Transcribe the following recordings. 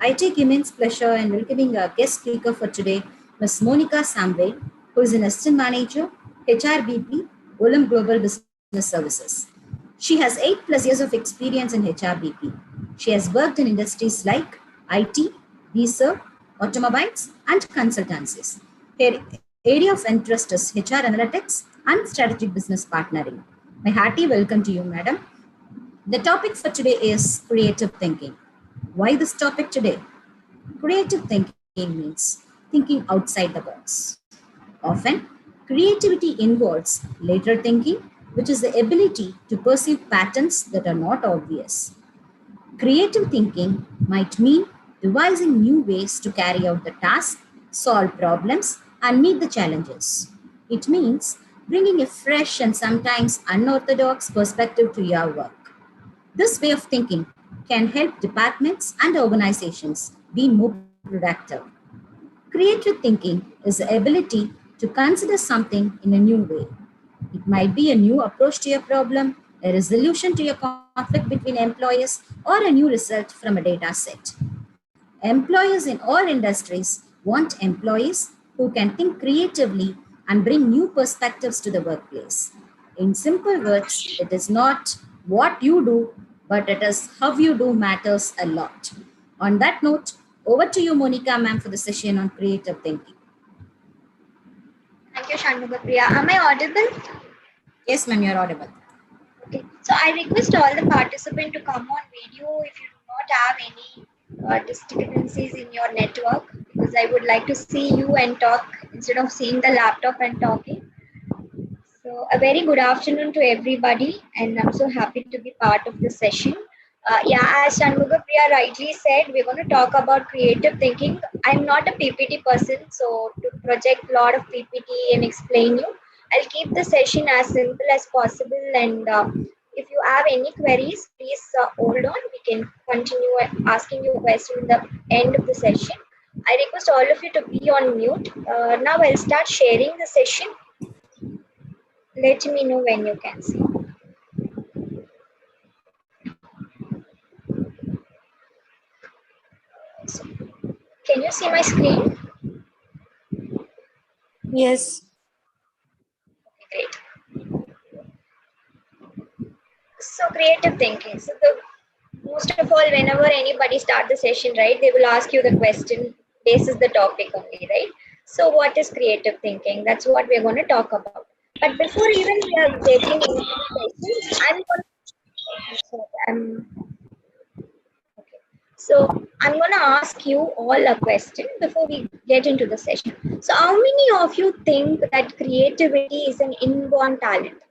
I take immense pleasure in welcoming our guest speaker for today, Ms. Monica Samway, who is an Assistant Manager, HRBP, Olymp Global Business Services. She has 8+ years of experience in HRBP. She has worked in industries like IT, research, automobiles, and consultancies. Her area of interest is HR analytics and strategic business partnering. My hearty welcome to you, madam. The topic for today is creative thinking. Why this topic today? Creative thinking means thinking outside the box. Often, creativity involves lateral thinking, which is the ability to perceive patterns that are not obvious. Creative thinking might mean devising new ways to carry out the task, solve problems, and meet the challenges. It means bringing a fresh and sometimes unorthodox perspective to your work. This way of thinking can help departments and organizations be more productive. Creative thinking is the ability to consider something in a new way. It might be a new approach to your problem, a resolution to your conflict between employees, or a new result from a data set. Employers in all industries want employees who can think creatively and bring new perspectives to the workplace. In simple words, it is not what you do, but it is how you do matters a lot. On that note, over to you, Monica ma'am, for the session on creative thinking. Thank you, Shanmugapriya. Am I audible? Yes, ma'am, you're audible. Okay. So I request all the participants to come on video if you do not have any discrepancies in your network, because I would like to see you and talk instead of seeing the laptop and talking. So a very good afternoon to everybody, and I'm so happy to be part of this session. As Shanmugapriya rightly said, we're going to talk about creative thinking. I'm not a PPT person, so to project a lot of PPT and explain you, I'll keep the session as simple as possible. And if you have any queries, please hold on. We can continue asking you a question in the end of the session. I request all of you to be on mute. Now I'll start sharing the session. Let me know when you can see. So, can you see my screen? Yes. Okay, great. So creative thinking. So most of all, whenever anybody start the session, right, they will ask you the question. This is the topic only, right? So what is creative thinking? That's what we're going to talk about. But before even we are getting into the session, I'm going to ask you all a question before we get into the session. So how many of you think that creativity is an inborn talent?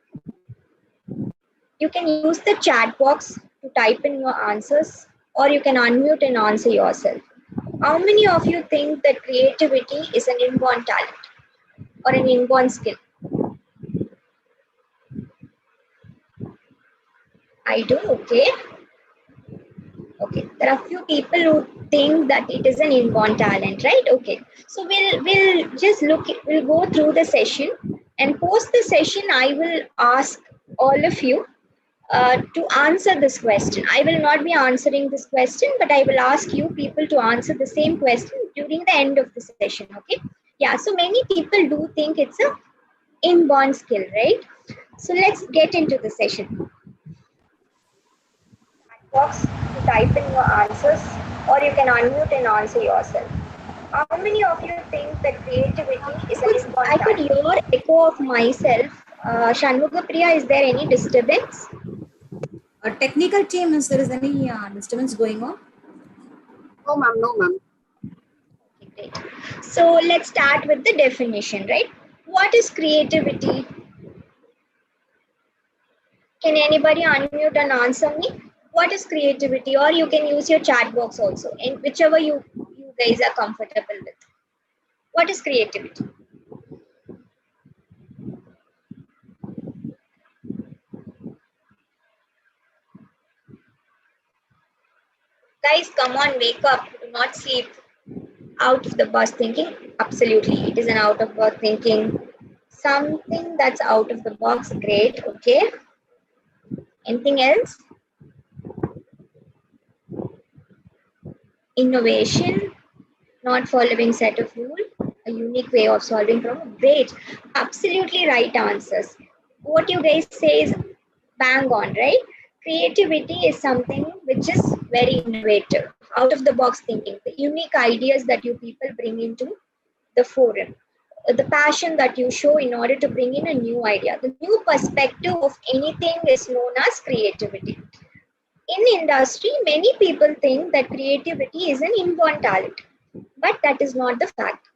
You can use the chat box to type in your answers, or you can unmute and answer yourself. How many of you think that creativity is an inborn talent or an inborn skill? I do, okay. Okay, there are a few people who think that it is an inborn talent, right? Okay, so we'll just we'll go through the session, and post the session I will ask all of you to answer this question. I will not be answering this question, but I will ask you people to answer the same question during the end of the session, okay? Yeah, so many people do think it's a inborn skill, right? So let's get into the session. Box to type in your answers, or you can unmute and answer yourself. How many of you think that creativity is an inborn talent? I could hear echo of myself. Shanmugapriya, is there any disturbance? Technical team, is there is any disturbance going on? No, ma'am. No, ma'am. Okay, great. So let's start with the definition, right? What is creativity? Can anybody unmute and answer me? What is creativity? Or you can use your chat box also, in whichever you guys are comfortable with. What is creativity? Guys, come on, wake up. Do not sleep. Out of the box thinking. Absolutely. It is an out of box thinking. Something that's out of the box. Great. Okay. Anything else? Innovation, not following set of rule, a unique way of solving problem. Great, absolutely right answers. What you guys say is bang on, right? Creativity is something which is very innovative, out of the box thinking, the unique ideas that you people bring into the forum, the passion that you show in order to bring in a new idea, the new perspective of anything is known as creativity. In industry, many people think that creativity is an inborn talent, but that is not the fact.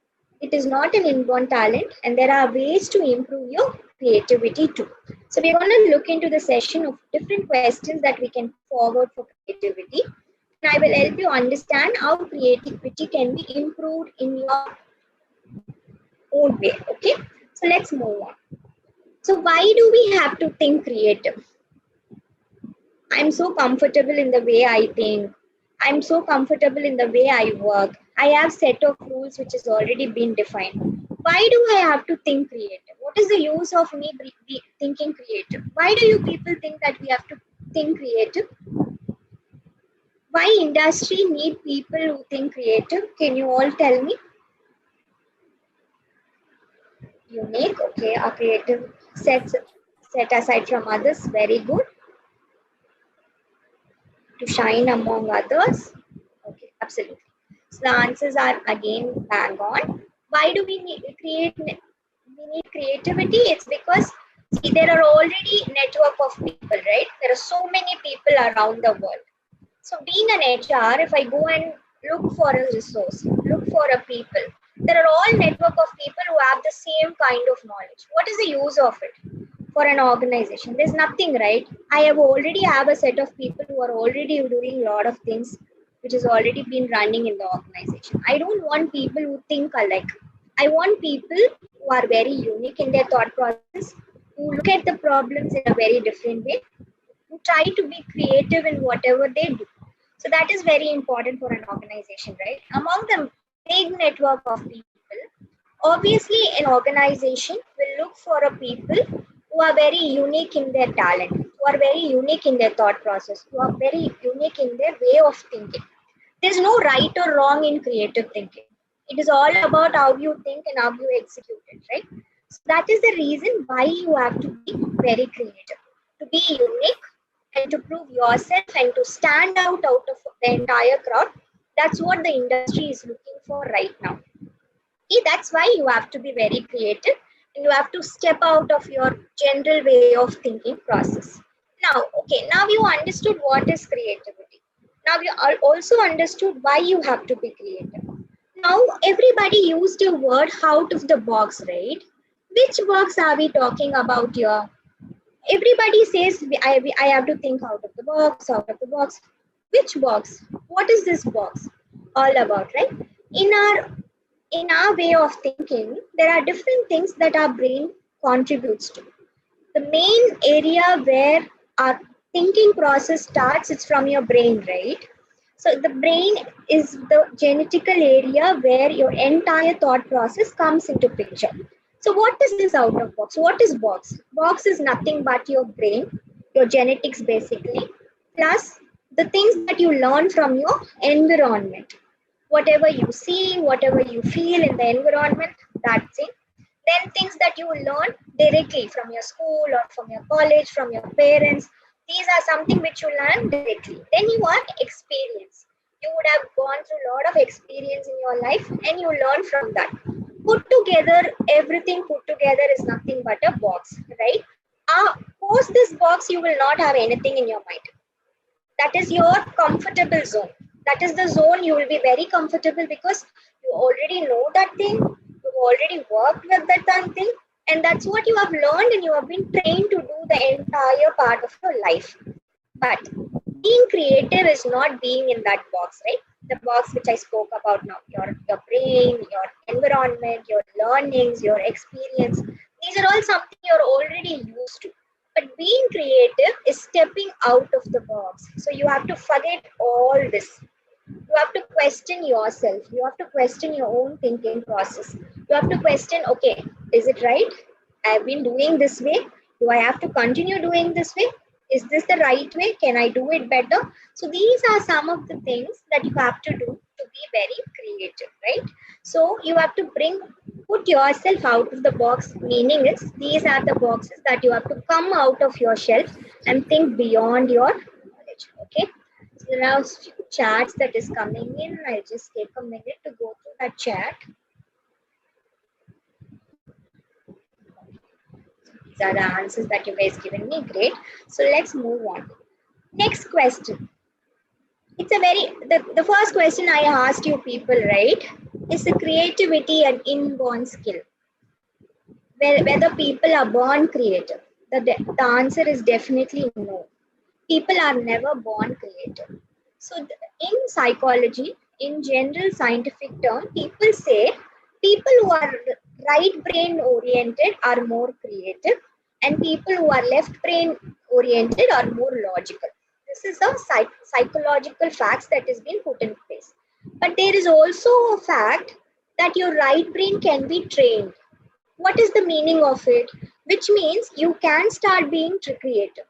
It is not an inborn talent, and there are ways to improve your creativity too. So we're going to look into the session of different questions that we can put forward for creativity, and I will help you understand how creativity can be improved in your own way. Okay, so let's move on. So why do we have to think creative? I'm so comfortable in the way I think. I'm so comfortable in the way I work. I have set of rules which has already been defined. Why do I have to think creative? What is the use of me thinking creative? Why do you people think that we have to think creative? Why industry need people who think creative? Can you all tell me? Unique, okay. Our creative set aside from others, very good. To shine among others. Okay, absolutely. So the answers are again bang on. Why do we need we need creativity? It's because see there are already network of people, right? There are so many people around the world. So being an HR, if I go and look for a resource, look for a people, there are all network of people who have the same kind of knowledge. What is the use of it for an organization? There's nothing, right? I have already have a set of people who are already doing a lot of things which has already been running in the organization. I don't want people who think alike. I want people who are very unique in their thought process, who look at the problems in a very different way, who try to be creative in whatever they do. So that is very important for an organization, right? Among the big network of people, obviously an organization will look for a people who are very unique in their talent, who are very unique in their thought process, who are very unique in their way of thinking. There's no right or wrong in creative thinking. It is all about how you think and how you execute it, right? So that is the reason why you have to be very creative, to be unique and to prove yourself and to stand out of the entire crowd. That's what the industry is looking for right now. That's why you have to be very creative and you have to step out of your general way of thinking process. Now, okay, now you understood what is creativity. Now you also understood why you have to be creative. Now, everybody used a word out of the box, right? Which box are we talking about here? Everybody says I have to think out of the box, out of the box. Which box? What is this box all about, right? In our in our way of thinking, there are different things that our brain contributes to. The main area where our thinking process starts is from your brain, right? So the brain is the genetical area where your entire thought process comes into picture. So what is this out of box? What is box? Box is nothing but your brain, your genetics basically, plus the things that you learn from your environment. Whatever you see, whatever you feel in the environment, that's it. Then things that you will learn directly from your school or from your college, from your parents. These are something which you learn directly. Then you are experience. You would have gone through a lot of experience in your life and you learn from that. Put together, everything put together is nothing but a box, right? Post this box, you will not have anything in your mind. That is your comfortable zone. That is the zone you will be very comfortable because you already know that thing, you've already worked with that thing, and that's what you have learned and you have been trained to do the entire part of your life. But being creative is not being in that box, right? The box which I spoke about now, your brain, your environment, your learnings, your experience, these are all something you're already used to. But being creative is stepping out of the box. So you have to forget all this. You have to question yourself. You have to question your own thinking process. You have to question, okay, is it right? I've been doing this way. Do I have to continue doing this way? Is this the right way? Can I do it better? So these are some of the things that you have to do very creative, right? So you have to put yourself out of the box, meaning is these are the boxes that you have to come out of your shelf and think beyond your knowledge. Okay, so there are few chats that is coming in. I'll just take a minute to go through that chat. These are the answers that you guys given me. Great. So let's move on. Next question. It's a very the first question I asked you people, right? Is the creativity an inborn skill? Whether people are born creative? The answer is definitely no. People are never born creative. So in psychology, in general scientific term, people say people who are right brain oriented are more creative, and people who are left brain oriented are more logical. This is a psychological facts that is being put in place. But there is also a fact that your right brain can be trained. What is the meaning of it? Which means you can start being creative.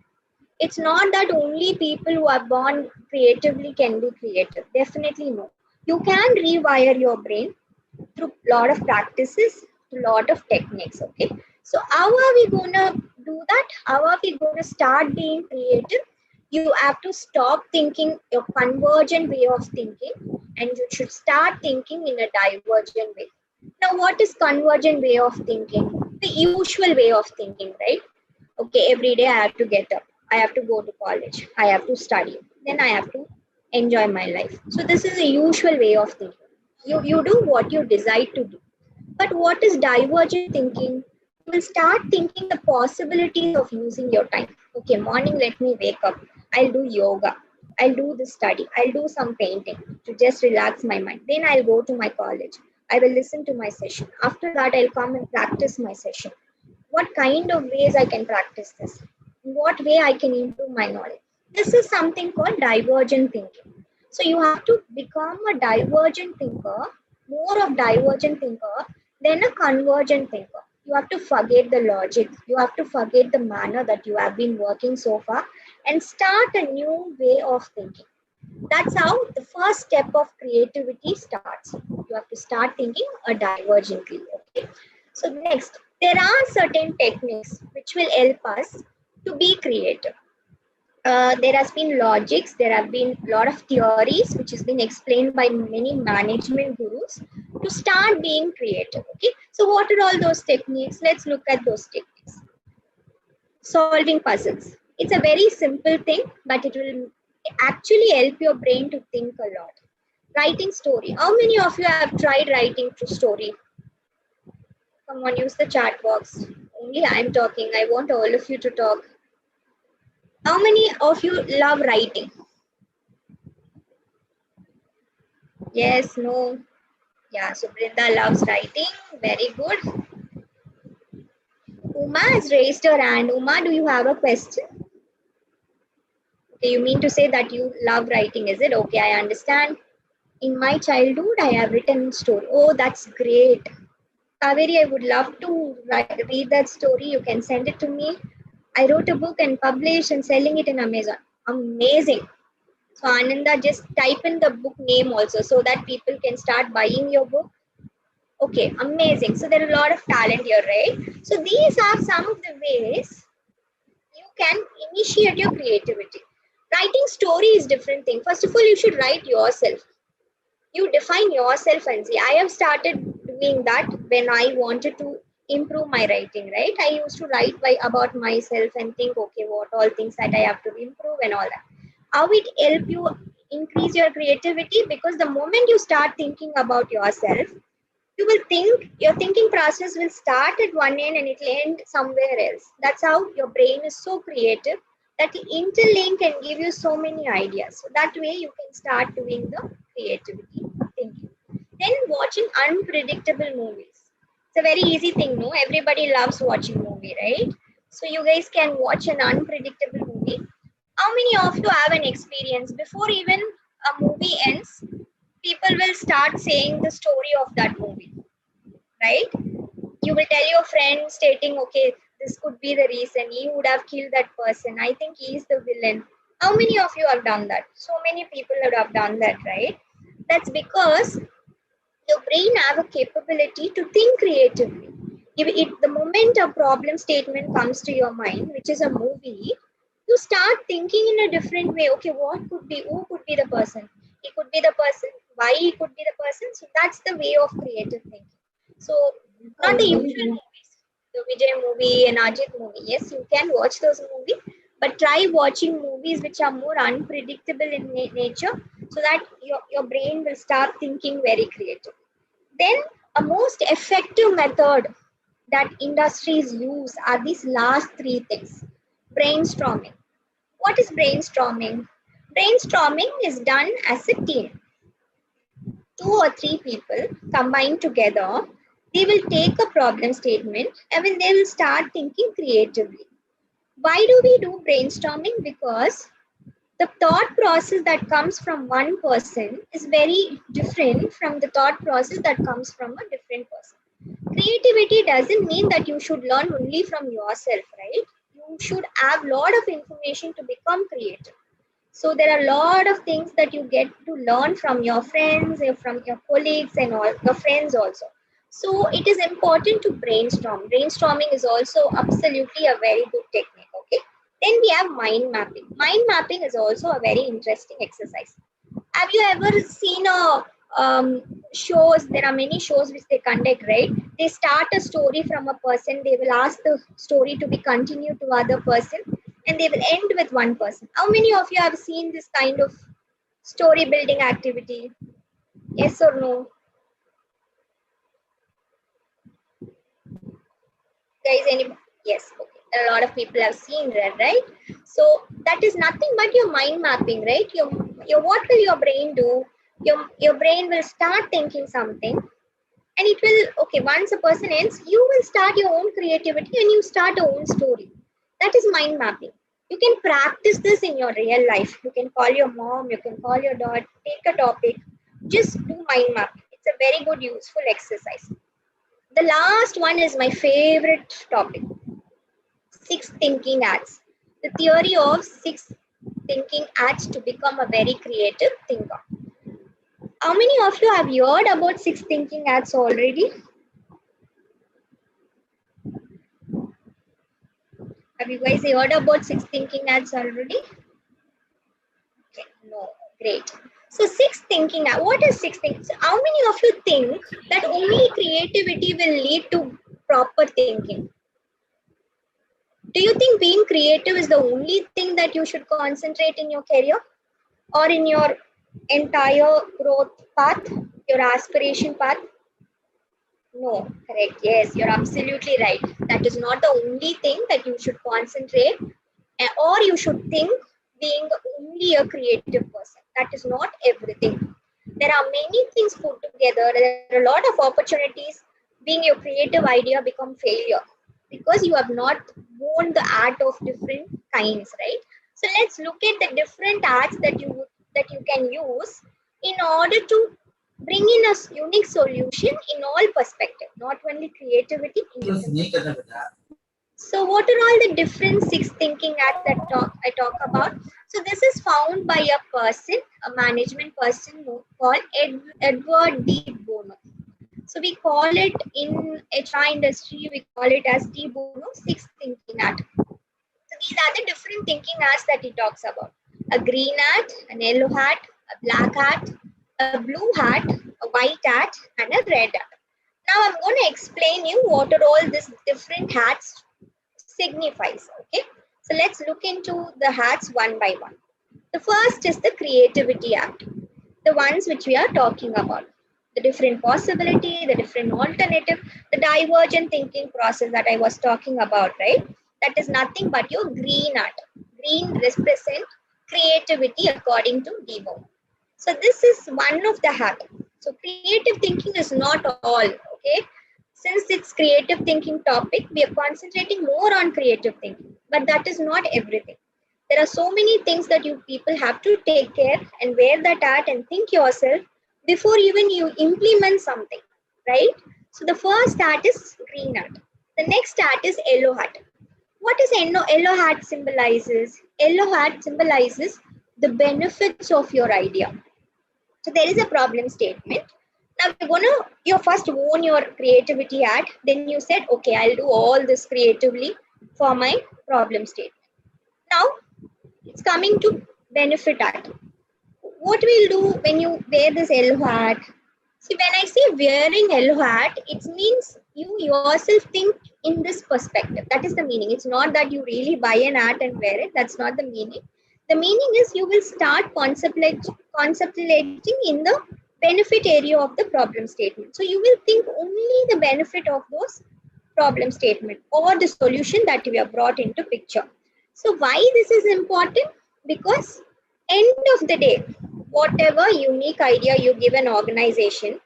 It's not that only people who are born creatively can be creative. Definitely no. You can rewire your brain through a lot of practices, a lot of techniques. Okay. So how are we gonna do that? How are we gonna start being creative? You have to stop thinking your convergent way of thinking, and you should start thinking in a divergent way. Now, what is convergent way of thinking? The usual way of thinking, right? Okay, every day I have to get up. I have to go to college. I have to study. Then I have to enjoy my life. So this is a usual way of thinking. You do what you decide to do. But what is divergent thinking? You will start thinking the possibilities of using your time. Okay, morning, let me wake up. I'll do yoga. I'll do this study. I'll do some painting to just relax my mind. Then I'll go to my college. I will listen to my session. After that, I'll come and practice my session. What kind of ways I can practice this? In what way I can improve my knowledge? This is something called divergent thinking. So you have to become a divergent thinker, more of divergent thinker than a convergent thinker. You have to forget the logic. You have to forget the manner that you have been working so far and start a new way of thinking. That's how the first step of creativity starts. You have to start thinking divergently. Okay. So next, there are certain techniques which will help us to be creative. There has been logics, there have been a lot of theories which has been explained by many management gurus to start being creative. Okay, so what are all those techniques? Let's look at those techniques. Solving puzzles. It's a very simple thing, but it will actually help your brain to think a lot. Writing story. How many of you have tried writing story? Come on, use the chat box. Only I'm talking. I want all of you to talk. How many of you love writing? Yes, no. Yeah, so Brinda loves writing. Very good. Uma has raised her hand. Uma, do you have a question? Okay, you mean to say that you love writing, is it? Okay, I understand. In my childhood, I have written story. Oh, that's great. Kaveri, I would love to read that story. You can send it to me. I wrote a book and published and selling it in Amazon. Amazing. So Ananda, just type in the book name also so that people can start buying your book. Okay, amazing. So there are a lot of talent here, right? So these are some of the ways you can initiate your creativity. Writing story is different thing. First of all, you should write yourself. You define yourself and see. I have started doing that when I wanted to improve my writing, right? I used to write about myself and think, okay, what all things that I have to improve and all that. How it help you increase your creativity? Because the moment you start thinking about yourself, you will think your thinking process will start at one end and it will end somewhere else. That's how your brain is so creative that the interlink can give you so many ideas. So that way you can start doing the creativity thinking. Then watching unpredictable movies. It's a very easy thing, no? Everybody loves watching movie, right? So you guys can watch an unpredictable movie. How many of you have an experience before even a movie ends? People will start saying the story of that movie, right? You will tell your friend stating, okay, this could be the reason he would have killed that person. I think he is the villain. How many of you have done that? So many people would have done that, right? That's because your brain have a capability to think creatively. If the moment a problem statement comes to your mind, which is a movie, you start thinking in a different way. Okay, what could be, who could be the person? He could be the person, why he could be the person. So that's the way of creative thinking. So not the usual movies, the Vijay movie and Ajit movie. Yes, you can watch those movies, but try watching movies which are more unpredictable in nature, so that your brain will start thinking very creative. Then a most effective method that industries use are these last three things. Brainstorming. What is brainstorming? Brainstorming is done as a team. Two or three people combined together, they will take a problem statement and they will start thinking creatively. Why do we do brainstorming? Because the thought process that comes from one person is very different from the thought process that comes from a different person. Creativity doesn't mean that you should learn only from yourself, right? You should have a lot of information to become creative. So there are a lot of things that you get to learn from your friends, from your colleagues, and all your friends also. So it is important to brainstorm. Brainstorming is also absolutely a very good technique. Okay. Then we have mind mapping. Mind mapping is also a very interesting exercise. Have you ever seen a shows? There are many shows which they conduct, right? They start a story from a person. They will ask the story to be continued to other person, and they will end with one person. How many of you have seen this kind of story building activity? Yes or no? Guys, any? Yes, okay. A lot of people have seen that, right? So that is nothing but your mind mapping, right? Your what will your brain do? Your brain will start thinking something, and it will, okay, once a person ends, you will start your own creativity and you start your own story. That is mind mapping. You can practice this in your real life. You can call your mom, you can call your dad, take a topic, just do mind mapping. It's a very good useful exercise. The last one is my favorite topic: six thinking acts. The theory of six thinking acts to become a very creative thinker. How many of you have heard about six thinking acts already? Have you guys heard about six thinking acts already? Okay, no, great. So six thinking act. What is six thinking? So how many of you think that only creativity will lead to proper thinking? Do you think being creative is the only thing that you should concentrate in your career or in your entire growth path, your aspiration path? No, correct. Yes, you're absolutely right. That is not the only thing that you should concentrate or you should think being only a creative person. That is not everything. There are many things put together. There are a lot of opportunities. Being your creative idea become failure because you have not known the art of different kinds, right? So let's look at the different arts that you can use in order to bring in a unique solution in all perspective, not only creativity in different. So what are all the different six thinking acts that I talk about? So this is found by a person, a management person called Edward D. Bono. So we call it in HR industry, we call it as D. Bono six thinking act. So these are the different thinking acts that he talks about. A green hat, an yellow hat, a black hat, a blue hat, a white hat, and a red hat. Now I'm going to explain you what are all these different hats signifies. Okay, so let's look into the hats one by one. The first is the creativity act, the ones which we are talking about, the different possibility, the different alternative, the divergent thinking process that I was talking about, right? That is nothing but your green art. Green represent creativity according to Debo. So this is one of the hat. So creative thinking is not all, okay? Since it's creative thinking topic, we are concentrating more on creative thinking, but that is not everything. There are so many things that you people have to take care and wear that hat and think yourself before even you implement something, right? So the first hat is green hat. The next hat is yellow hat. What is yellow hat symbolizes? Yellow hat symbolizes the benefits of your idea. So there is a problem statement. Now we're gonna, you first own your creativity at, then you said, okay, I'll do all this creatively for my problem statement. Now it's coming to benefit at. What we'll do when you wear this yellow hat? See, when I say wearing yellow hat, it means you yourself think in this perspective. That is the meaning. It's not that you really buy an hat and wear it. That's not the meaning. The meaning is you will start conceptualizing in the benefit area of the problem statement. So you will think only the benefit of those problem statement or the solution that we have brought into picture. So why this is important? Because end of the day, whatever unique idea you give an organization,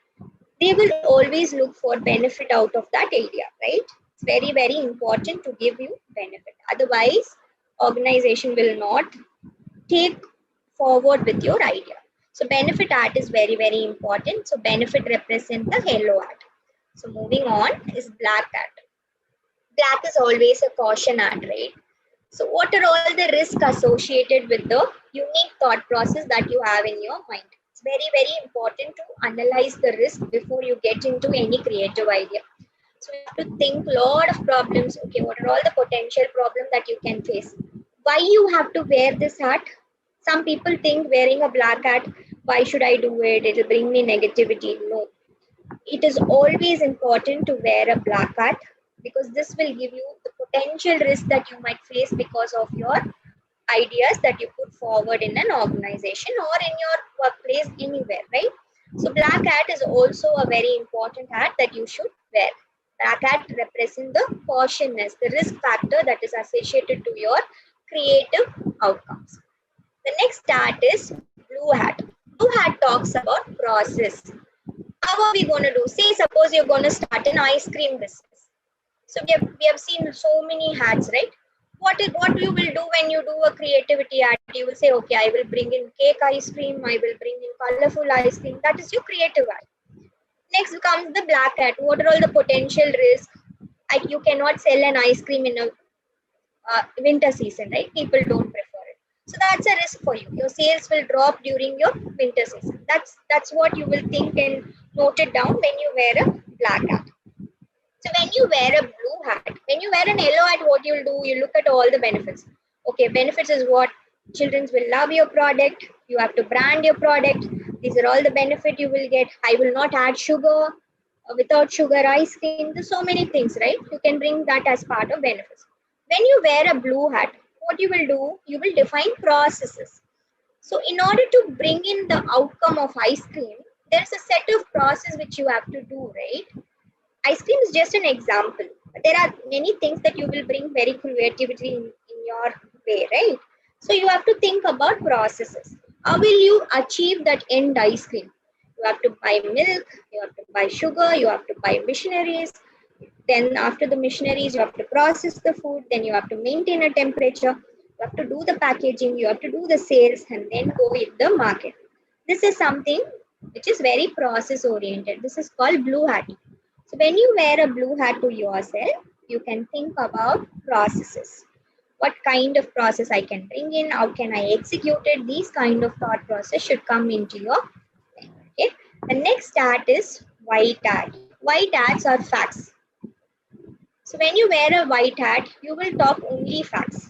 they will always look for benefit out of that area, right? It's very, very important to give you benefit. Otherwise, organization will not take forward with your idea. So benefit art is very, very important. So benefit represent the yellow art. So moving on is black art. Black is always a caution art, right? So what are all the risks associated with the unique thought process that you have in your mind? It's very, very important to analyze the risk before you get into any creative idea. So you have to think a lot of problems. Okay, what are all the potential problems that you can face? Why you have to wear this hat? Some people think wearing a black hat, why should I do it? It'll bring me negativity. No, it is always important to wear a black hat because this will give you the potential risk that you might face because of your ideas that you put forward in an organization or in your workplace anywhere, right? So black hat is also a very important hat that you should wear. Black hat represents the cautiousness, the risk factor that is associated to your creative outcomes. The next hat is blue hat. Blue hat talks about process. How are we going to do? Say, suppose you're going to start an ice cream business. So we have seen so many hats, right? What you will do when you do a creativity ad? You will say, okay, I will bring in cake ice cream. I will bring in colorful ice cream. That is your creative ad. Next comes the black hat. What are all the potential risks? You cannot sell an ice cream in a winter season, right? People don't prefer it. So that's a risk for you. Your sales will drop during your winter season. That's what you will think and note it down when you wear a black hat. So when you wear a blue hat, when you wear an yellow hat, what you'll do, you look at all the benefits. Okay, benefits is what children will love your product. You have to brand your product. These are all the benefit you will get. I will not add sugar. Without sugar ice cream. There's so many things, right? You can bring that as part of benefits. When you wear a blue hat, what you will do, you will define processes. So in order to bring in the outcome of ice cream, there's a set of process which you have to do, right? Ice cream is just an example. There are many things that you will bring very creativity in your way, right? So you have to think about processes. How will you achieve that end ice cream? You have to buy milk, you have to buy sugar, you have to buy machineries. Then after the machineries, you have to process the food. Then you have to maintain a temperature. You have to do the packaging. You have to do the sales and then go in the market. This is something which is very process oriented. This is called blue hat. So when you wear a blue hat to yourself, you can think about processes. What kind of process I can bring in? How can I execute it? These kind of thought process should come into your mind. Okay. The next hat is white hat. White hats are facts. So when you wear a white hat, you will talk only facts.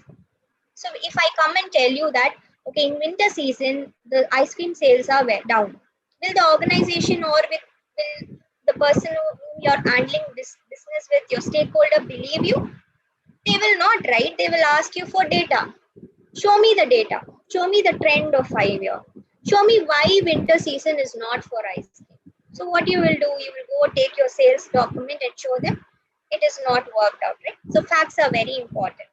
So if I come and tell you that, okay, in winter season, the ice cream sales are down, will the organization or will the person whom you're handling this business with, your stakeholder, believe you? They will not, right? They will ask you for data. Show me the data. Show me the trend of 5 year. Show me why winter season is not for ice cream. So what you will do, you will go take your sales document and show them it is not worked out, right? So facts are very important.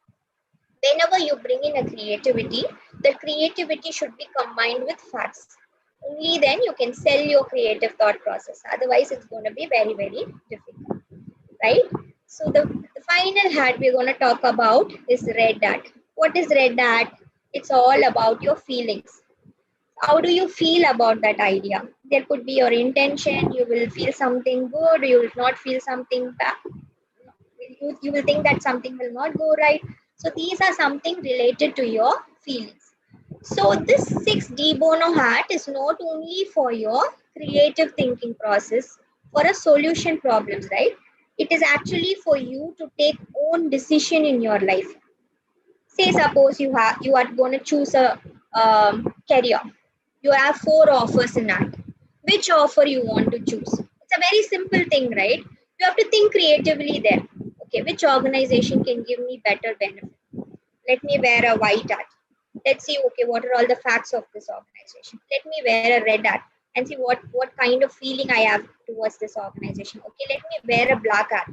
Whenever you bring in a creativity, the creativity should be combined with facts. Only then you can sell your creative thought process. Otherwise, it's going to be very, very difficult, right? So the final hat we're going to talk about is red hat. What is red hat? It's all about your feelings. How do you feel about that idea? There could be your intention. You will feel something good. You will not feel something bad. You will think that something will not go right. So these are something related to your feelings. So this 6D Bono hat is not only for your creative thinking process, for a solution problems, right? It is actually for you to take own decision in your life. Say suppose you are going to choose a career. You have 4 offers in that. Which offer you want to choose? It's a very simple thing, right? You have to think creatively there. Okay, which organization can give me better benefit? Let me wear a white hat. Let's see, okay, what are all the facts of this organization? Let me wear a red hat and see what kind of feeling I have towards this organization. Okay, let me wear a black hat.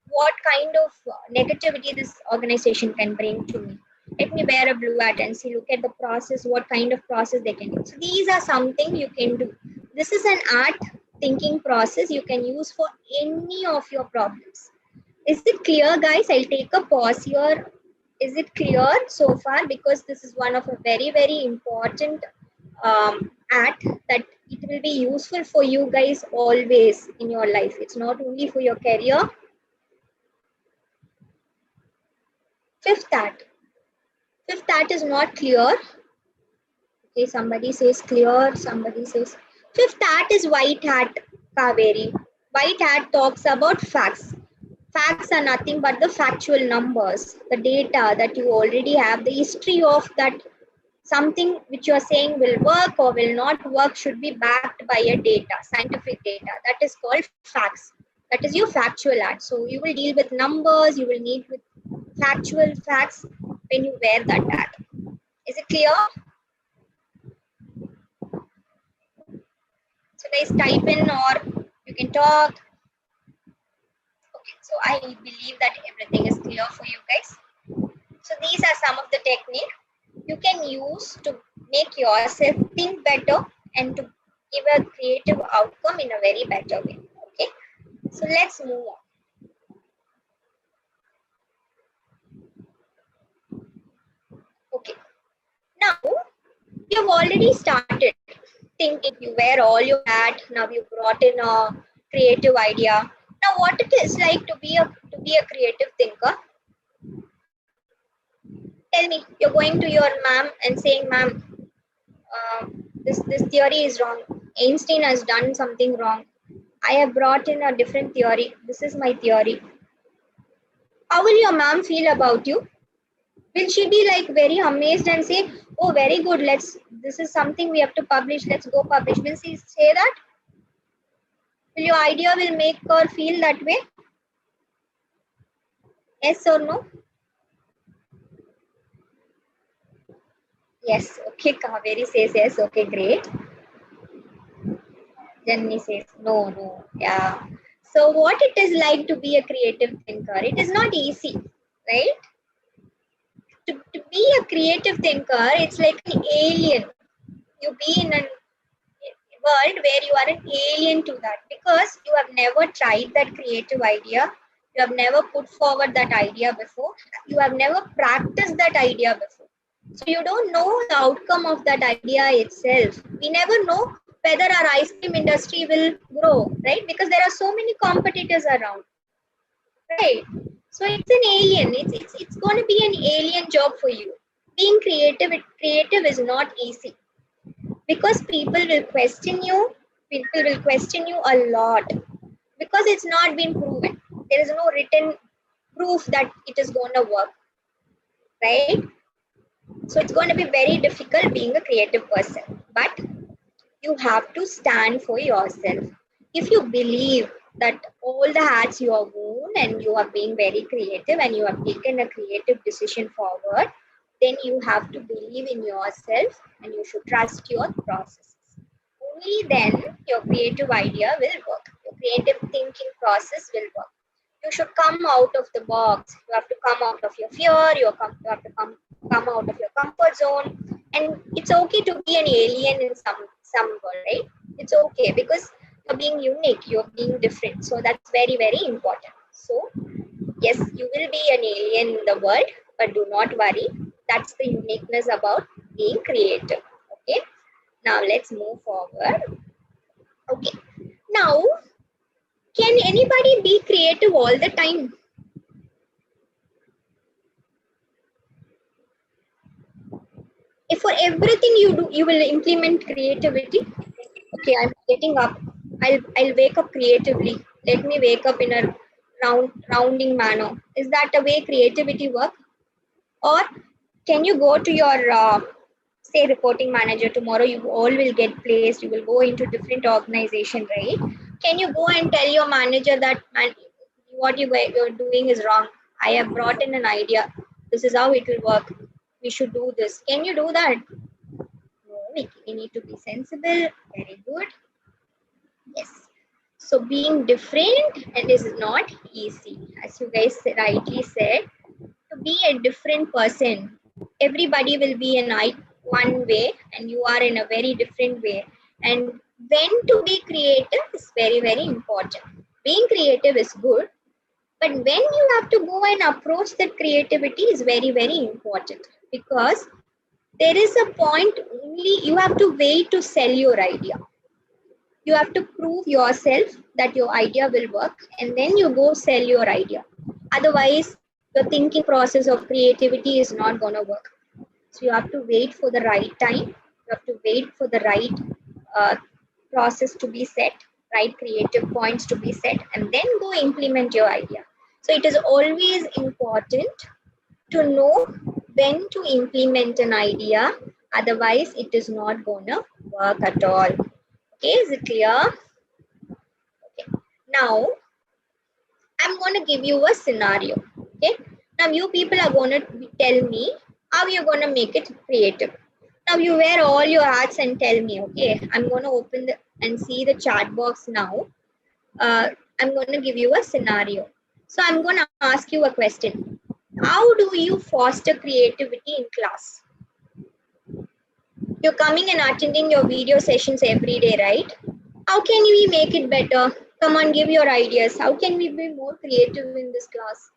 What kind of negativity this organization can bring to me? Let me wear a blue hat and see, look at the process, what kind of process they can do. So these are something you can do. This is an art thinking process you can use for any of your problems. Is it clear, guys? I'll take a pause here. Is it clear so far? Because this is one of a very, very important art that it will be useful for you guys always in your life. It's not only for your career. Fifth art. Fifth art is not clear. Okay, somebody says clear, somebody says. Fifth art is white hat, Kaveri. White hat talks about facts. Facts are nothing but the factual numbers, the data that you already have, the history of that something which you are saying will work or will not work should be backed by a data, scientific data. That is called facts. That is your factual art. So you will deal with numbers, you will need with factual facts when you wear that art. Is it clear? So guys, type in or you can talk. Okay, so I believe that everything is clear for you guys. So these are some of the technique you can use to make yourself think better and to give a creative outcome in a very better way. Okay, so let's move on. Okay, now you have already started thinking. You wear all your hat. Now you brought in a creative idea. Now, what it is like to be a creative thinker? Tell me. You're going to your ma'am and saying, "Ma'am, this theory is wrong. Einstein has done something wrong. I have brought in a different theory. This is my theory." How will your ma'am feel about you? Will she be like very amazed and say, "Oh, very good. This is something we have to publish. Let's go publish." Will she say that? Will your idea will make her feel that way? Yes or no? Yes. Okay. Kaveri says yes. Okay, great. Jenny says no, no. Yeah. So what it is like to be a creative thinker? It is not easy, right? To be a creative thinker, it's like an alien. You be in a world where you are an alien to that because you have never tried that creative idea. You have never put forward that idea before. You have never practiced that idea before. So you don't know the outcome of that idea itself. We never know whether our ice cream industry will grow, right? Because there are so many competitors around, right? So it's an alien. It's going to be an alien job for you. Being creative is not easy because people will question you a lot because it's not been proven. There is no written proof that it is going to work, right? So it's going to be very difficult being a creative person, but you have to stand for yourself. If you believe that all the hats you have worn and you are being very creative and you have taken a creative decision forward, then you have to believe in yourself and you should trust your processes. Only then your creative idea will work. Your creative thinking process will work. You should come out of the box. You have to come out of your fear. You have to come out of your comfort zone. And it's okay to be an alien in some world, right? It's okay because you're being unique. You're being different. So that's very, very important. So yes, you will be an alien in the world, but do not worry. That's the uniqueness about being creative. Okay. Now let's move forward. Okay. Now, can anybody be creative all the time? If for everything you do, you will implement creativity. Okay, I'm getting up. I'll wake up creatively. Let me wake up in a rounding manner. Is that the way creativity work? Or can you go to your say reporting manager tomorrow? You all will get placed. You will go into different organization, right? Can you go and tell your manager that, man, what you're doing is wrong? I have brought in an idea. This is how it will work. We should do this. Can you do that? No, we need to be sensible. Very good. Yes. So being different, it is not easy. As you guys rightly said, to be a different person, everybody will be in one way and you are in a very different way. And when to be creative is very, very important. Being creative is good, but when you have to go and approach that creativity is very, very important, because there is a point only you have to wait to sell your idea. You have to prove yourself that your idea will work, and then you go sell your idea. Otherwise, your thinking process of creativity is not going to work. So you have to wait for the right time. You have to wait for the right uh, process to be set, right creative points to be set, and then go implement your idea. So it is always important to know when to implement an idea. Otherwise, it is not going to work at all. Okay, is it clear? Okay. Now, I'm going to give you a scenario. Okay. Now, you people are going to tell me how you're going to make it creative. Now, you wear all your hats and tell me. Okay. I'm going to open and see the chat box now. I'm going to give you a scenario. So, I'm going to ask you a question. How do you foster creativity in class? You're coming and attending your video sessions every day, right? How can we make it better? Come on, give your ideas. How can we be more creative in this class?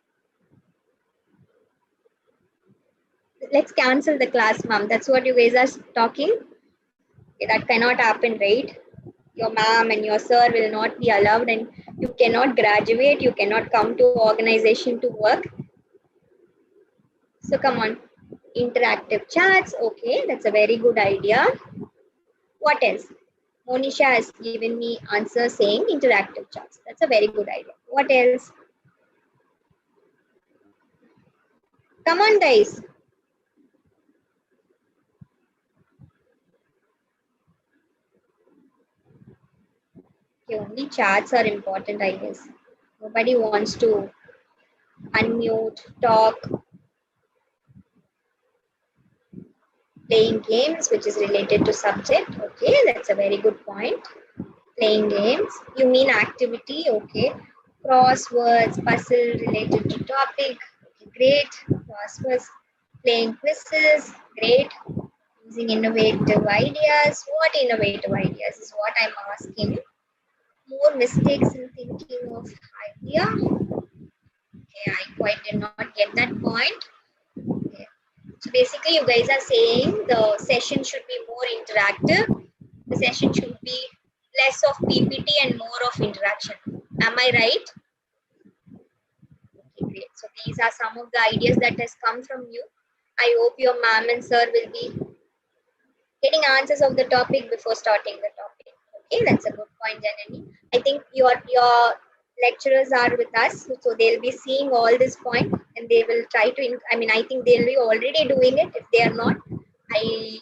Let's cancel the class, ma'am. That's what you guys are talking. Okay, that cannot happen, right? Your ma'am and your sir will not be allowed, and you cannot graduate. You cannot come to organization to work. So come on, interactive chats. Okay, that's a very good idea. What else? Monisha has given me answer saying interactive chats. That's a very good idea. What else? Come on, guys. Okay, only chats are important, I guess. Nobody wants to unmute, talk, playing games, which is related to subject. Okay, that's a very good point. Playing games. You mean activity? Okay. Crosswords, puzzle related to topic. Okay, great. Crosswords. Playing quizzes. Great. Using innovative ideas. What innovative ideas is what I'm asking. More mistakes in thinking of idea. Okay, I quite did not get that point. Okay. So basically, you guys are saying the session should be more interactive. The session should be less of PPT and more of interaction. Am I right? Okay, great. So these are some of the ideas that has come from you. I hope your ma'am and sir will be getting answers of the topic before starting the topic. Okay, that's a good point, Janani. I think your lecturers are with us, so they'll be seeing all this point and they will try to. I think they'll be already doing it. If they are not, I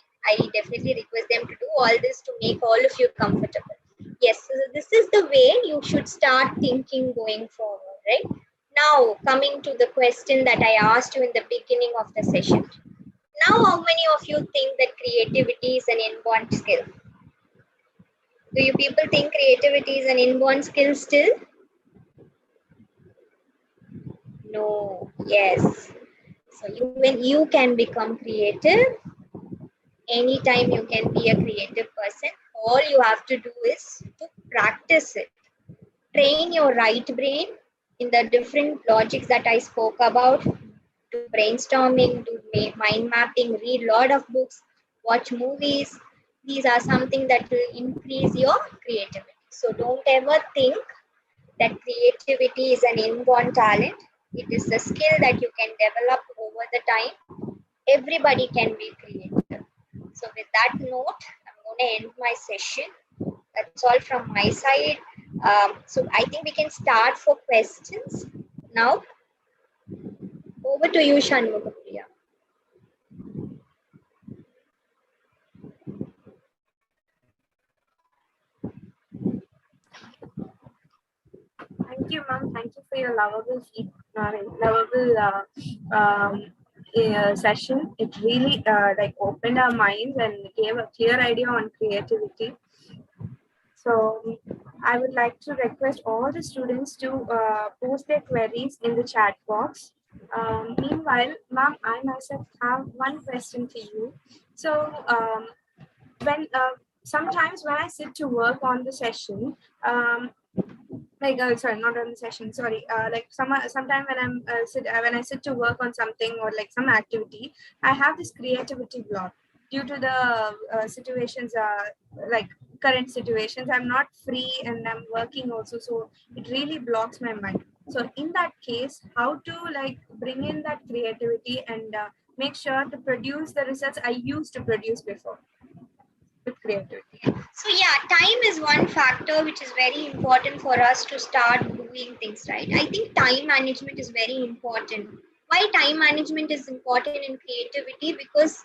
definitely request them to do all this to make all of you comfortable. Yes, so this is the way you should start thinking going forward, right? Now, coming to the question that I asked you in the beginning of the session. Now, how many of you think that creativity is an inborn skill? Do you people think creativity is an inborn skill still? No. Yes. So when you can become creative, anytime you can be a creative person. All you have to do is to practice it. Train your right brain in the different logics that I spoke about. Do brainstorming, do mind mapping, read a lot of books, watch movies. These are something that will increase your creativity. So don't ever think that creativity is an inborn talent. It is a skill that you can develop over the time. Everybody can be creative. So with that note, I'm going to end my session. That's all from my side. So I think we can start for questions now. Over to you, Shanmugapriya. Thank you, ma'am. Thank you for your lovable session. It really opened our minds and gave a clear idea on creativity. So I would like to request all the students to post their queries in the chat box. Meanwhile, ma'am, I myself have one question to you. So when sometimes when I sit to work on the session, sorry, not on the session, sorry, sometime when when I sit to work on something or like some activity, I have this creativity block due to the situations, like current situations. I'm not free and I'm working also, so it really blocks my mind. So in that case, how to like bring in that creativity and make sure to produce the results I used to produce before with creativity? So yeah, time is one factor which is very important for us to start doing things, right? I think time management is very important. Why time management is important in creativity? Because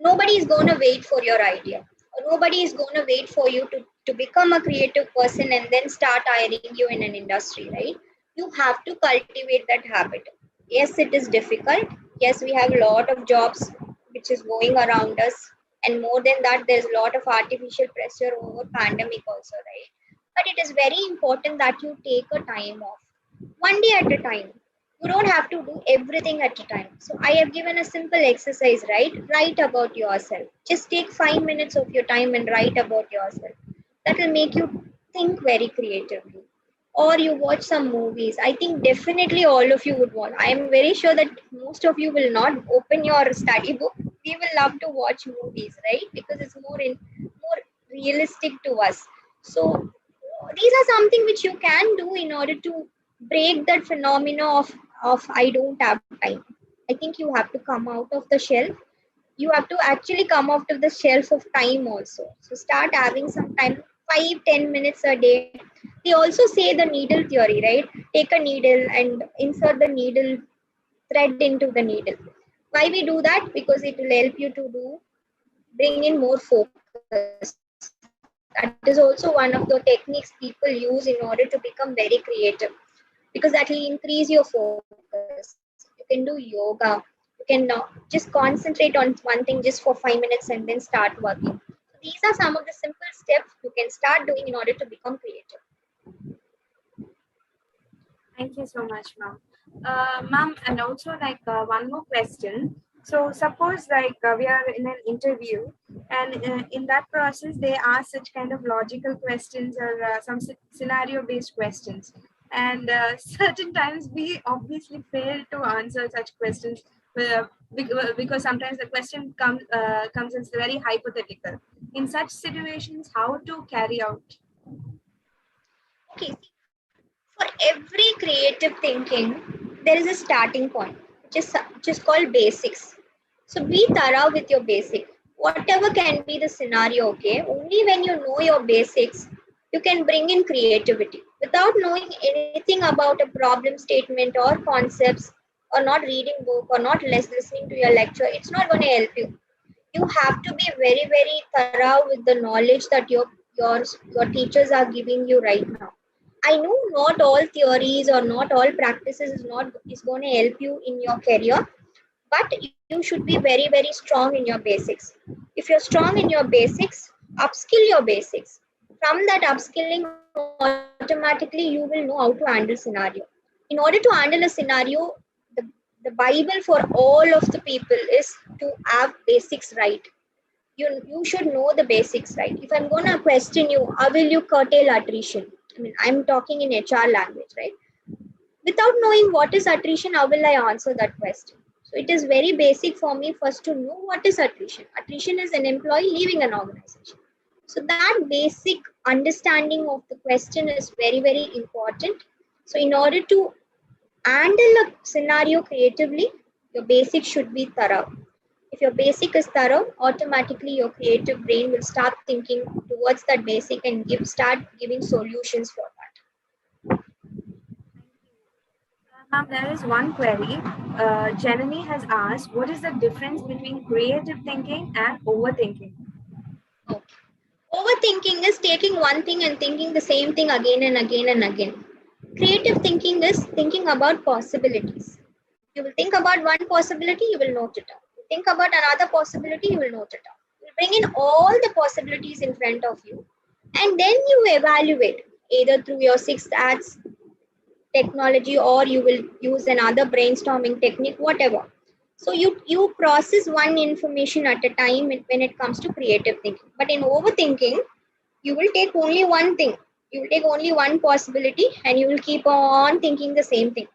nobody is going to wait for your idea. Nobody is going to wait for you to become a creative person and then start hiring you in an industry, right? You have to cultivate that habit. Yes, it is difficult. Yes, we have a lot of jobs which is going around us. And more than that, there's a lot of artificial pressure over pandemic also, right? But it is very important that you take a time off. One day at a time. You don't have to do everything at a time. So I have given a simple exercise, right? Write about yourself. Just take 5 minutes of your time and write about yourself. That will make you think very creatively. Or you watch some movies. I think definitely all of you would want. I am very sure that most of you will not open your study book. We will love to watch movies, right? Because it's more realistic to us. So these are something which you can do in order to break that phenomena of I don't have time. I think you have to come out of the shelf. You have to actually come out of the shelf of time also. So start having some time, 5-10 minutes a day. They also say the needle theory, right? Take a needle and insert the needle thread into the needle. Why we do that? Because it will help you to do bring in more focus. That is also one of the techniques people use in order to become very creative, because that will increase your focus. You can do yoga. You can just concentrate on one thing just for 5 minutes and then start working. So these are some of the simple steps you can start doing in order to become creative. Thank you so much, ma'am. Ma'am, and also one more question. So suppose we are in an interview, and in that process they ask such kind of logical questions or some scenario-based questions, and certain times we obviously fail to answer such questions because sometimes the question comes as very hypothetical. In such situations, how to carry out? Okay, for every creative thinking, there is a starting point, which is called basics. So be thorough with your basic. Whatever can be the scenario, okay? Only when you know your basics, you can bring in creativity. Without knowing anything about a problem statement or concepts, or not reading book or not listening to your lecture, it's not going to help you. You have to be very, very thorough with the knowledge that your teachers are giving you right now. I know not all theories or not all practices is going to help you in your career, but you should be very, very strong in your basics. If you're strong in your basics, upskill your basics. From that upskilling, automatically you will know how to handle scenario. In order to handle a scenario, the, the Bible for all of the people is to have basics right. You should know the basics, right? If I'm gonna question you, how will you curtail attrition? I mean, I'm talking in HR language, right? Without knowing what is attrition, how will I answer that question? So it is very basic for me first to know what is attrition. Attrition is an employee leaving an organization. So that basic understanding of the question is very, very important. So in order to handle a scenario creatively, your basics should be thorough. If your basic is thorough, automatically your creative brain will start thinking towards that basic and start giving solutions for that. Ma'am, there is one query. Janani has asked, what is the difference between creative thinking and overthinking? Okay. Overthinking is taking one thing and thinking the same thing again and again and again. Creative thinking is thinking about possibilities. You will think about one possibility, you will note it down. You think about another possibility, you will note it down. You bring in all the possibilities in front of you, and then you evaluate either through your sixth arts technology, or you will use another brainstorming technique, whatever. So you process one information at a time when it comes to creative thinking. But in overthinking, you will take only one thing. You will take only one possibility and you will keep on thinking the same thing.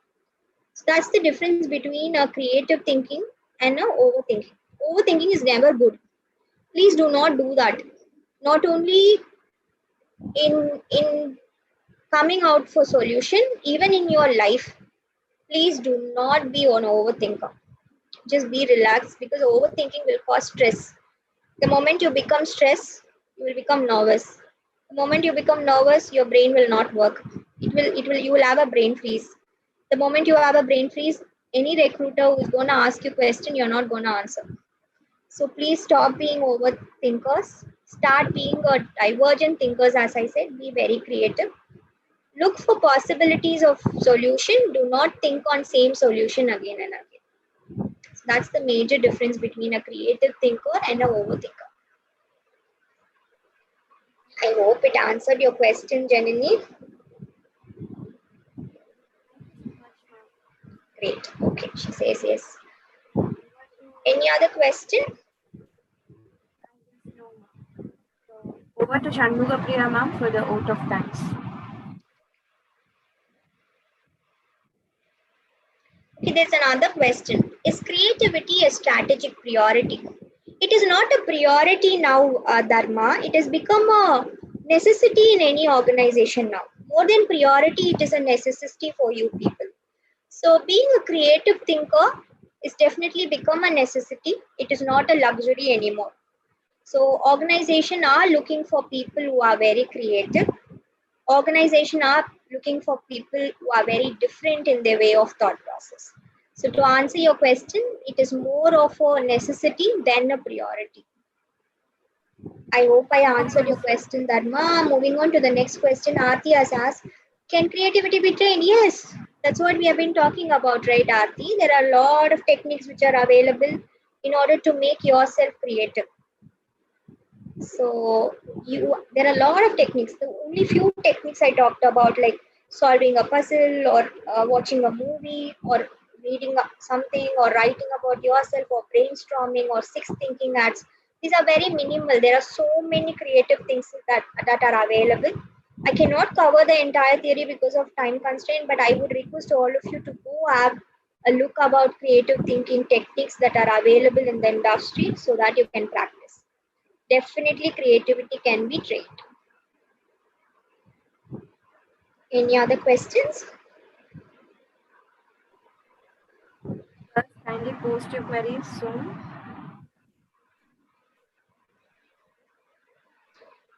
So that's the difference between a creative thinking and a overthinking. Overthinking is never good. Please do not do that. Not only in coming out for solution, even in your life, please do not be an overthinker. Just be relaxed, because overthinking will cause stress. The moment you become stressed, you will become nervous. The moment you become nervous, your brain will not work. You will have a brain freeze. The moment you have a brain freeze, any recruiter who is going to ask you a question, you're not going to answer. So please stop being overthinkers. Start being a divergent thinkers, as I said. Be very creative. Look for possibilities of solution. Do not think on same solution again and again. So that's the major difference between a creative thinker and an overthinker. I hope it answered your question, Janani. Great. Okay, she says yes. Any other question? Over to Shanmuga Priya ma'am for the vote of thanks. Okay, there's another question. Is creativity a strategic priority? It is not a priority now, Dharma. It has become a necessity in any organization now. More than priority, it is a necessity for you people. So being a creative thinker is definitely become a necessity. It is not a luxury anymore. So organizations are looking for people who are very creative. Organizations are looking for people who are very different in their way of thought process. So to answer your question, it is more of a necessity than a priority. I hope I answered your question, Dharma. Moving on to the next question, Aarti has asked, can creativity be trained? Yes, that's what we have been talking about, right, Aarti? There are a lot of techniques which are available in order to make yourself creative. So there are a lot of techniques. The only few techniques I talked about, like solving a puzzle or watching a movie or reading something or writing about yourself or brainstorming or six thinking ads. These are very minimal. There are so many creative things that are available. I cannot cover the entire theory because of time constraint, but I would request all of you to go have a look about creative thinking techniques that are available in the industry so that you can practice. Definitely creativity can be trained. Any other questions? Kindly post your queries soon.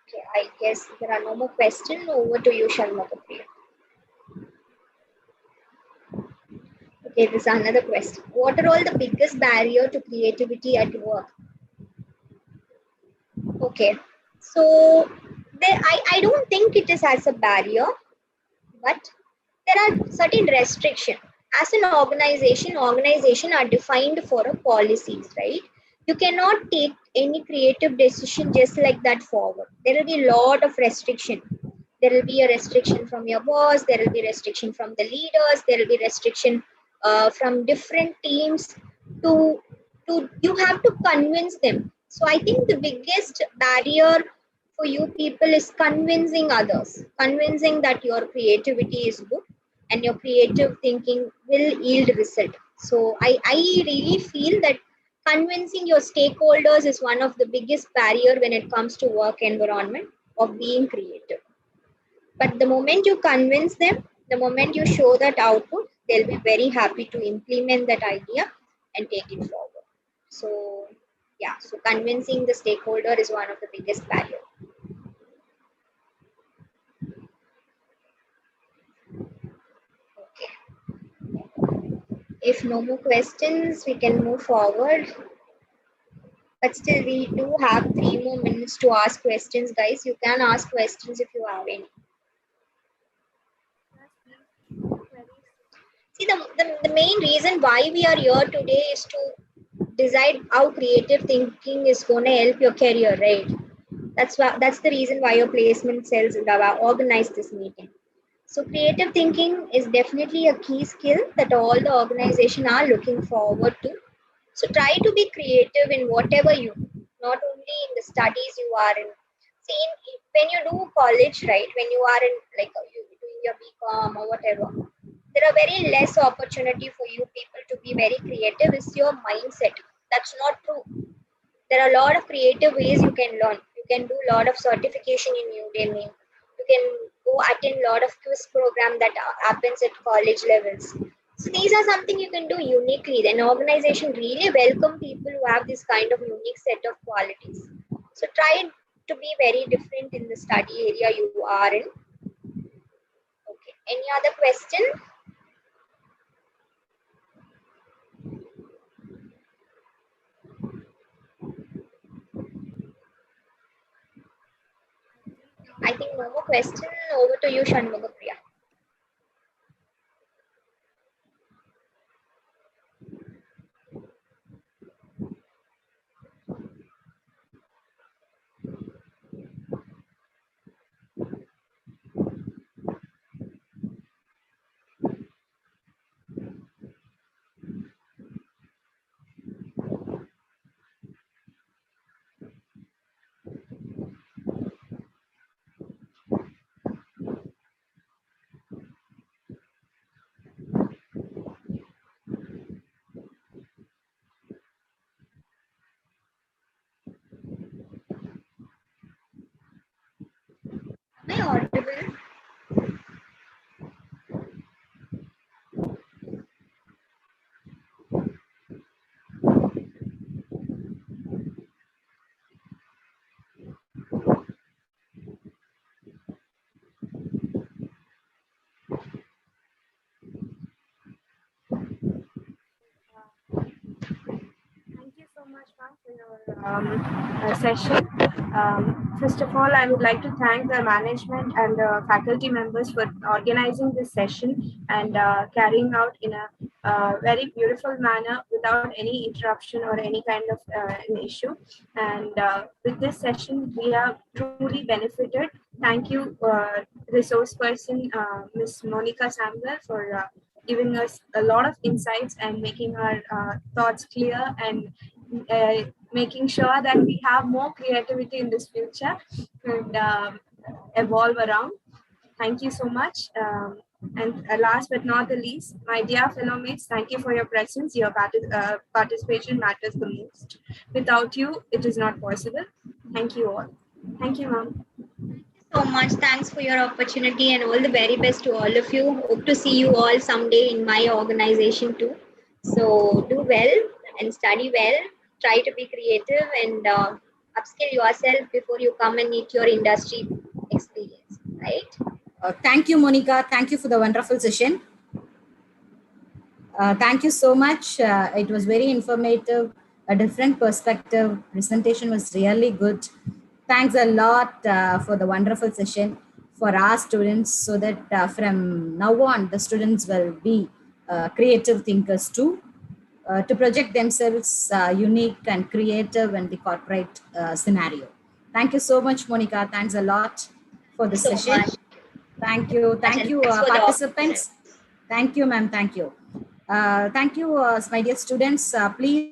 Okay, I guess there are no more questions. Over to you, Sharma Kapoor. Okay, this is another question. What are all the biggest barrier to creativity at work? Okay, so I don't think it is as a barrier, but there are certain restrictions. As an organization are defined for a policies, right? You cannot take any creative decision just like that forward. There will be a lot of restriction. There will be a restriction from your boss. There will be restriction from the leaders. There will be restriction from different teams. To you have to convince them. So I think the biggest barrier for you people is convincing others, convincing that your creativity is good and your creative thinking will yield result. So I really feel that convincing your stakeholders is one of the biggest barrier when it comes to work environment of being creative. But the moment you convince them, the moment you show that output, they'll be very happy to implement that idea and take it forward. So Yeah, so convincing the stakeholder is one of the biggest barrier. Okay. If no more questions, we can move forward. But still, we do have 3 more minutes to ask questions, guys. You can ask questions if you have any. See, the main reason why we are here today is to decide how creative thinking is going to help your career, right? That's the reason why your placement cells have organized this meeting. So creative thinking is definitely a key skill that all the organization are looking forward to. So try to be creative in whatever you do, not only in the studies you are in. See, when you do college, right? When you are in you doing your BCom or whatever, there are very less opportunity for you people to be very creative. Is your mindset? That's not true. There are a lot of creative ways you can learn. You can do a lot of certification in Udemy. You can go attend a lot of quiz program that happens at college levels. So these are something you can do uniquely. An organization really welcome people who have this kind of unique set of qualities. So try to be very different in the study area you are in. Okay. Any other question? I think no more question. Over to you, Shanmugapriya. Am I audible? Thank you so much, ma'am, for your session. First of all, I would like to thank the management and the faculty members for organizing this session and carrying out in a very beautiful manner without any interruption or any kind of an issue. And with this session, we have truly benefited. Thank you, resource person, Ms. Monica Samuel, for giving us a lot of insights and making our thoughts clear and making sure that we have more creativity in this future and evolve around. Thank you so much. And last but not the least, my dear fellow mates, thank you for your presence. Your participation matters the most. Without you, it is not possible. Thank you all. Thank you, ma'am. So much. Thanks for your opportunity and all the very best to all of you. Hope to see you all someday in my organization too. So do well and study well. Try to be creative and upskill yourself before you come and meet your industry experience. Right? Thank you, Monica. Thank you for the wonderful session. Thank you so much. It was very informative, a different perspective. Presentation was really good. Thanks a lot for the wonderful session for our students, so that from now on, the students will be creative thinkers too, to project themselves unique and creative in the corporate scenario. Thank you so much, Monica. Thanks a lot for Thank the you so session. much. Thank you. Thank And you, thanks for the opportunity. participants. Thank you, ma'am. Thank you. Thank you, my dear students. Please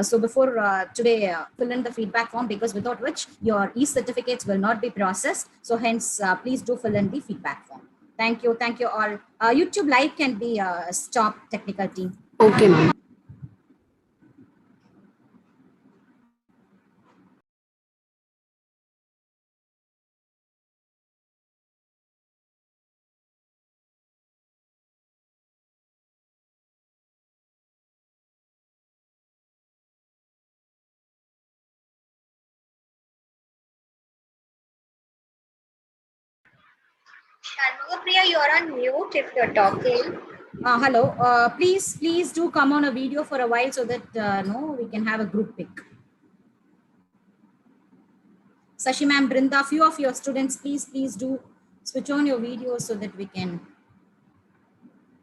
so before today, fill in the feedback form, because without which your e-certificates will not be processed. So hence, please do fill in the feedback form. Thank you. Thank you all. YouTube live can be stopped, technical team. Okay, ma'am. Shanmugapriya, you're on mute if you're talking. Hello. Please do come on a video for a while so that no, we can have a group pic. Sashi ma'am, Brinda, few of your students, please do switch on your videos so that we can.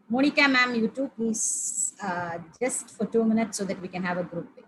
Monica ma'am, you too, please, just for 2 minutes so that we can have a group pic.